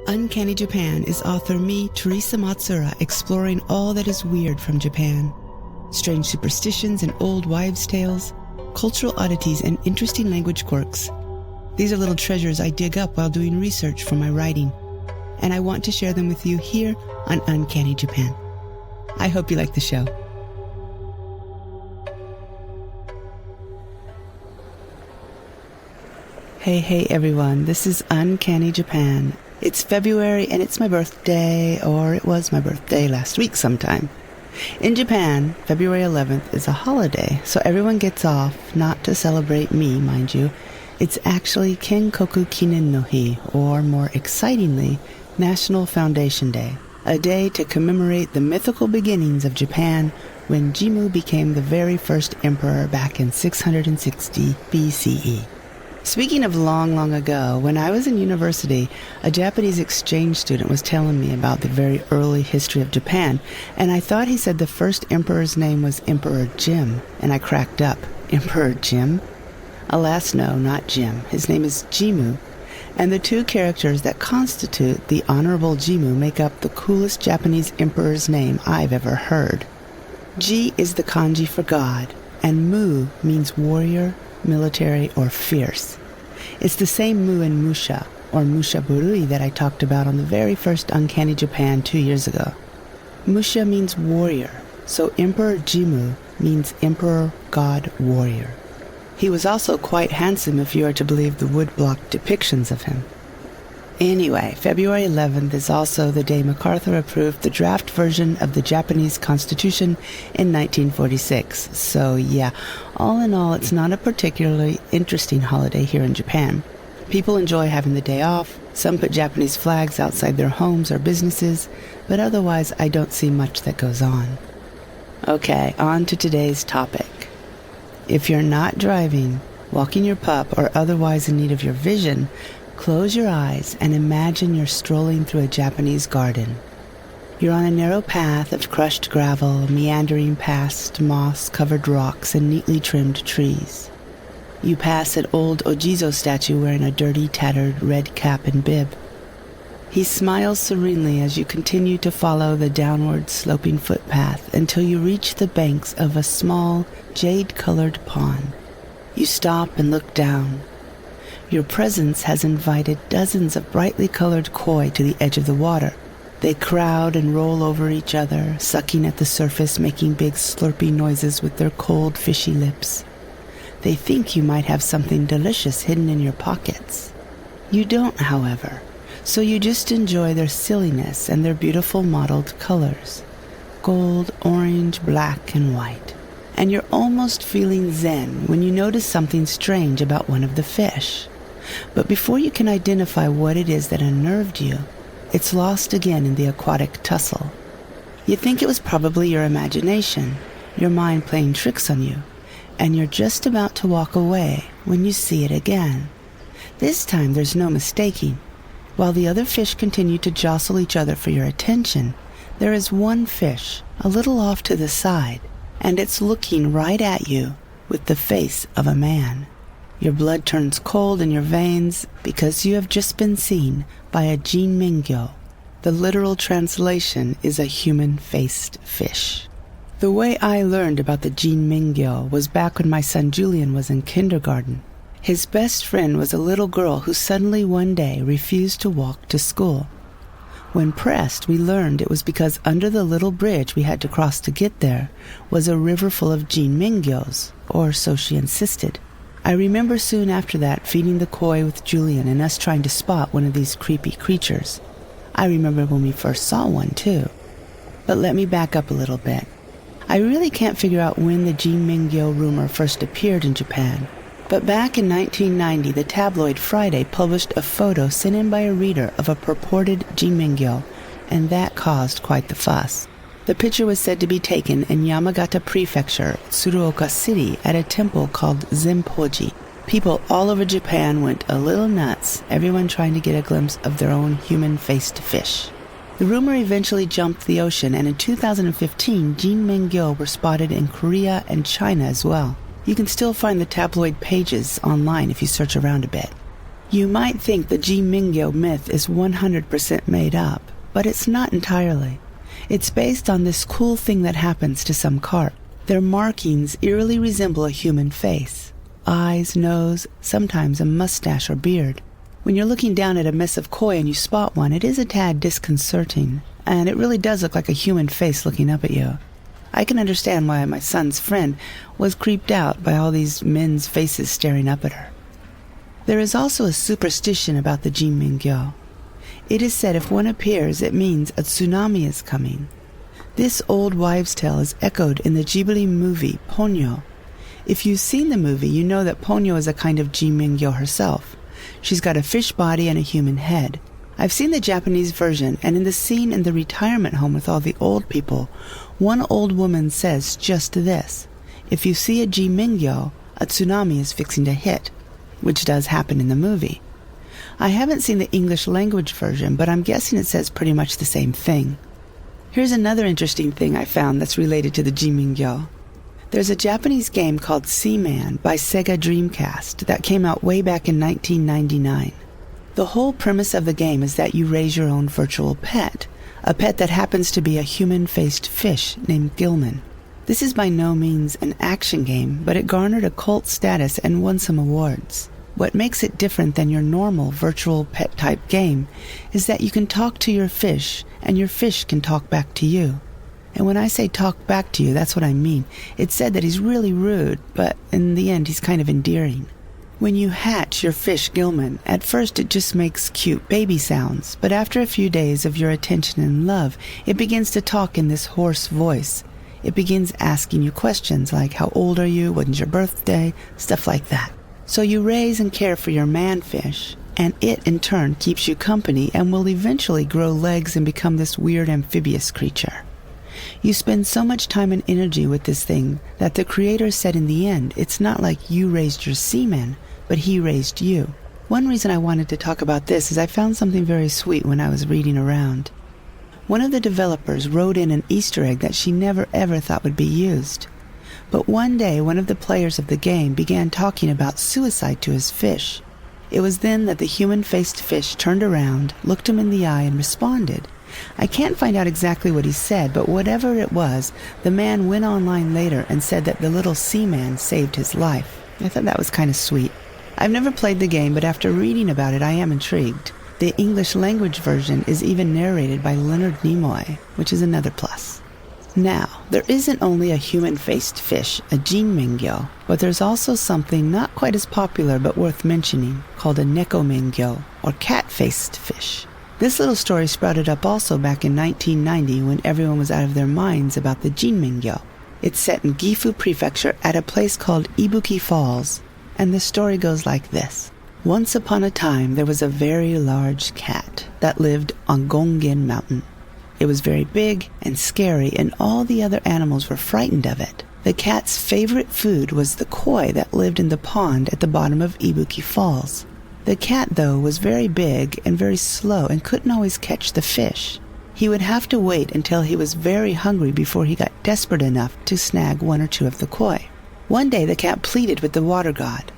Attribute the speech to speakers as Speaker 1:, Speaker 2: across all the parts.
Speaker 1: Uncanny Japan is author me, Teresa Matsura, exploring all that is weird from Japan. Strange superstitions and old wives' tales, cultural oddities and interesting language quirks. These are little treasures I dig up while doing research for my writing, and I want to share them with you here on Uncanny Japan. I hope you like the show. Hey everyone, this is Uncanny Japan. It's February and it's my birthday, or it was my birthday last week sometime. In Japan, February 11th is a holiday, so everyone gets off, not to celebrate me, mind you. It's actually Kenkoku Kinen no Hi, or more excitingly, National Foundation Day, a day to commemorate the mythical beginnings of Japan when Jimmu became the very first emperor back in 660 BCE. Speaking of long ago, when I was in university, a Japanese exchange student was telling me about the very early history of Japan, and I thought he said the first emperor's name was Emperor Jim, and I cracked up. Emperor Jim? Alas, no, not Jim. His name is Jimmu, and the two characters that constitute the Honorable Jimmu make up the coolest Japanese emperor's name I've ever heard. Ji is the kanji for God, and Mu means warrior, military, or fierce. It's the same Mu in Musha, or Musha Burui, that I talked about on the very first Uncanny Japan 2 years ago. Musha means warrior, so Emperor Jimmu means Emperor, God, Warrior. He was also quite handsome if you are to believe the woodblock depictions of him. Anyway, February 11th is also the day MacArthur approved the draft version of the Japanese Constitution in 1946. So yeah, all in all, it's not a particularly interesting holiday here in Japan. People enjoy having the day off, some put Japanese flags outside their homes or businesses, but otherwise I don't see much that goes on. Okay, on to today's topic. If you're not driving, walking your pup, or otherwise in need of your vision, close your eyes and imagine you're strolling through a Japanese garden. You're on a narrow path of crushed gravel, meandering past moss-covered rocks and neatly trimmed trees. You pass an old Ojizo statue wearing a dirty, tattered red cap and bib. He smiles serenely as you continue to follow the downward sloping footpath until you reach the banks of a small, jade-colored pond. You stop and look down. Your presence has invited dozens of brightly colored koi to the edge of the water. They crowd and roll over each other, sucking at the surface, making big slurpy noises with their cold, fishy lips. They think you might have something delicious hidden in your pockets. You don't, however, so you just enjoy their silliness and their beautiful mottled colors. Gold, orange, black, and white. And you're almost feeling zen when you notice something strange about one of the fish. But before you can identify what it is that unnerved you, it's lost again in the aquatic tussle. You think it was probably your imagination, your mind playing tricks on you, and you're just about to walk away when you see it again. This time there's no mistaking. While the other fish continue to jostle each other for your attention, there is one fish a little off to the side, and it's looking right at you with the face of a man. Your blood turns cold in your veins because you have just been seen by a Jinmengyo. The literal translation is a human-faced fish. The way I learned about the Jinmengyo was back when my son Julian was in kindergarten. His best friend was a little girl who suddenly one day refused to walk to school. When pressed, we learned it was because under the little bridge we had to cross to get there was a river full of Jinmengyos, or so she insisted. I remember soon after that feeding the koi with Julian and us trying to spot one of these creepy creatures. I remember when we first saw one, too. But let me back up a little bit. I really can't figure out when the Jinmengyo rumor first appeared in Japan. But back in 1990, the tabloid Friday published a photo sent in by a reader of a purported Jinmengyo, and that caused quite the fuss. The picture was said to be taken in Yamagata Prefecture, Tsuruoka City, at a temple called Zenpoji. People all over Japan went a little nuts, everyone trying to get a glimpse of their own human-faced fish. The rumor eventually jumped the ocean, and in 2015, Jinmen-gyo were spotted in Korea and China as well. You can still find the tabloid pages online if you search around a bit. You might think the Jinmengyo myth is 100% made up, but it's not entirely. It's based on this cool thing that happens to some carp. Their markings eerily resemble a human face. Eyes, nose, sometimes a mustache or beard. When you're looking down at a mess of koi and you spot one, it is a tad disconcerting, and it really does look like a human face looking up at you. I can understand why my son's friend was creeped out by all these men's faces staring up at her. There is also a superstition about the Jinmengyo. It is said if one appears, it means a tsunami is coming. This old wives' tale is echoed in the Ghibli movie Ponyo. If you've seen the movie, you know that Ponyo is a kind of Jinmengyo herself. She's got a fish body and a human head. I've seen the Japanese version, and in the scene in the retirement home with all the old people, one old woman says just this: if you see a Jinmengyo, a tsunami is fixing to hit, which does happen in the movie. I haven't seen the English language version, but I'm guessing it says pretty much the same thing. Here's another interesting thing I found that's related to the Jinmengyo. There's a Japanese game called Seaman by Sega Dreamcast that came out way back in 1999. The whole premise of the game is that you raise your own virtual pet, a pet that happens to be a human-faced fish named Gilman. This is by no means an action game, but it garnered a cult status and won some awards. What makes it different than your normal virtual pet-type game is that you can talk to your fish, and your fish can talk back to you. And when I say talk back to you, that's what I mean. It's said that he's really rude, but in the end he's kind of endearing. When you hatch your fish Gilman, at first it just makes cute baby sounds, but after a few days of your attention and love, it begins to talk in this hoarse voice. It begins asking you questions like, how old are you, when's your birthday, stuff like that. So you raise and care for your man fish, and it in turn keeps you company and will eventually grow legs and become this weird amphibious creature. You spend so much time and energy with this thing that the creator said in the end, it's not like you raised your seaman, but he raised you. One reason I wanted to talk about this is I found something very sweet when I was reading around. One of the developers wrote in an Easter egg that she never ever thought would be used. But one day, one of the players of the game began talking about suicide to his fish. It was then that the human-faced fish turned around, looked him in the eye, and responded. I can't find out exactly what he said, but whatever it was, the man went online later and said that the little seaman saved his life. I thought that was kind of sweet. I've never played the game, but after reading about it, I am intrigued. The English language version is even narrated by Leonard Nimoy, which is another plus. Now, there isn't only a human-faced fish, a Jinmengyo, but there's also something not quite as popular but worth mentioning, called a Nekomengyo, or cat-faced fish. This little story sprouted up also back in 1990 when everyone was out of their minds about the Jinmengyo. It's set in Gifu Prefecture at a place called Ibuki Falls, and the story goes like this. Once upon a time there was a very large cat that lived on Gongen Mountain. It was very big and scary, and all the other animals were frightened of it. The cat's favorite food was the koi that lived in the pond at the bottom of Ibuki Falls. The cat, though, was very big and very slow and couldn't always catch the fish. He would have to wait until he was very hungry before he got desperate enough to snag one or two of the koi. One day the cat pleaded with the water god.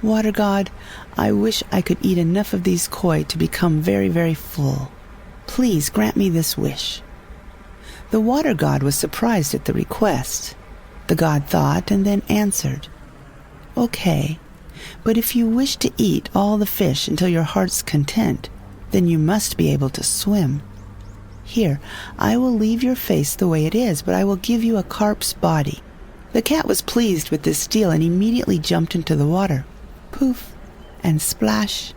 Speaker 1: Water god, I wish I could eat enough of these koi to become very, very full. Please grant me this wish. The water god was surprised at the request. The god thought and then answered, Okay, but if you wish to eat all the fish until your heart's content, then you must be able to swim. Here, I will leave your face the way it is, but I will give you a carp's body. The cat was pleased with this deal and immediately jumped into the water. Poof, and splash.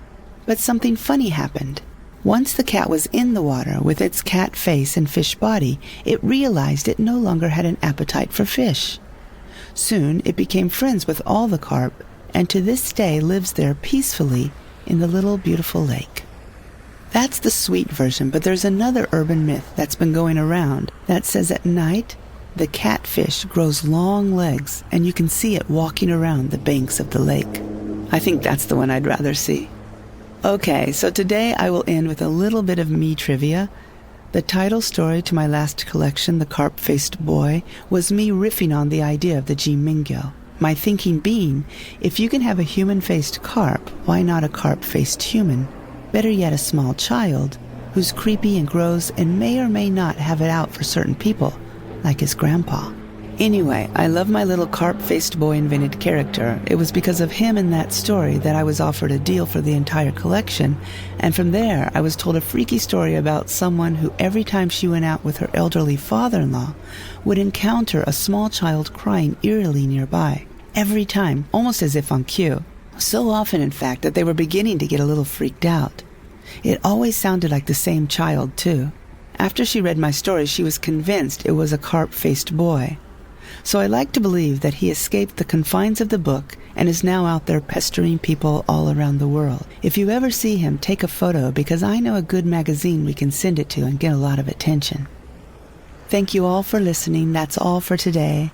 Speaker 1: But something funny happened. Once the cat was in the water with its cat face and fish body, it realized it no longer had an appetite for fish. Soon it became friends with all the carp, and to this day lives there peacefully in the little beautiful lake. That's the sweet version, but there's another urban myth that's been going around that says at night the catfish grows long legs and you can see it walking around the banks of the lake. I think that's the one I'd rather see. Okay, so today I will end with a little bit of me trivia. The title story to my last collection, The Carp-Faced Boy, was me riffing on the idea of the Jinmengyo. My thinking being, if you can have a human-faced carp, why not a carp-faced human? Better yet, a small child, who's creepy and gross and may or may not have it out for certain people, like his grandpa. Anyway, I love my little carp-faced boy invented character. It was because of him in that story that I was offered a deal for the entire collection, and from there I was told a freaky story about someone who every time she went out with her elderly father-in-law would encounter a small child crying eerily nearby. Every time, almost as if on cue. So often, in fact, that they were beginning to get a little freaked out. It always sounded like the same child, too. After she read my story, she was convinced it was a carp-faced boy. So I like to believe that he escaped the confines of the book and is now out there pestering people all around the world. If you ever see him, take a photo, because I know a good magazine we can send it to and get a lot of attention. Thank you all for listening. That's all for today.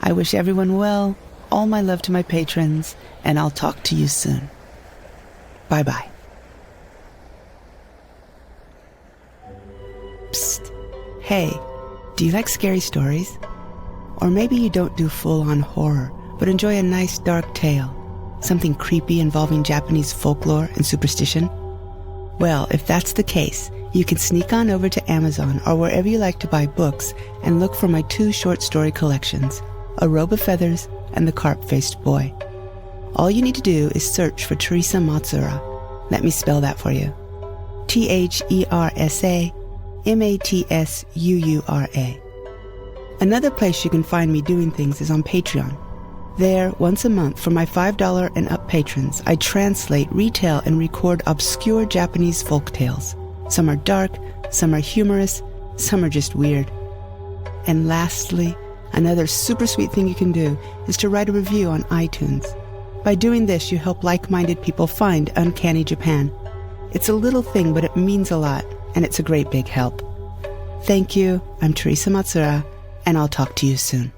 Speaker 1: I wish everyone well, all my love to my patrons, and I'll talk to you soon. Bye-bye. Psst. Hey, do you like scary stories? Or maybe you don't do full-on horror, but enjoy a nice dark tale, something creepy involving Japanese folklore and superstition? Well, if that's the case, you can sneak on over to Amazon or wherever you like to buy books and look for my 2 short story collections, A Robe of Feathers and The Carp-Faced Boy. All you need to do is search for Teresa Matsura. Let me spell that for you. TheresaMatsura. Another place you can find me doing things is on Patreon. There, once a month, for my $5 and up patrons, I translate, retell, and record obscure Japanese folk tales. Some are dark, some are humorous, some are just weird. And lastly, another super sweet thing you can do is to write a review on iTunes. By doing this, you help like-minded people find Uncanny Japan. It's a little thing, but it means a lot, and it's a great big help. Thank you. I'm Teresa Matsura, and I'll talk to you soon.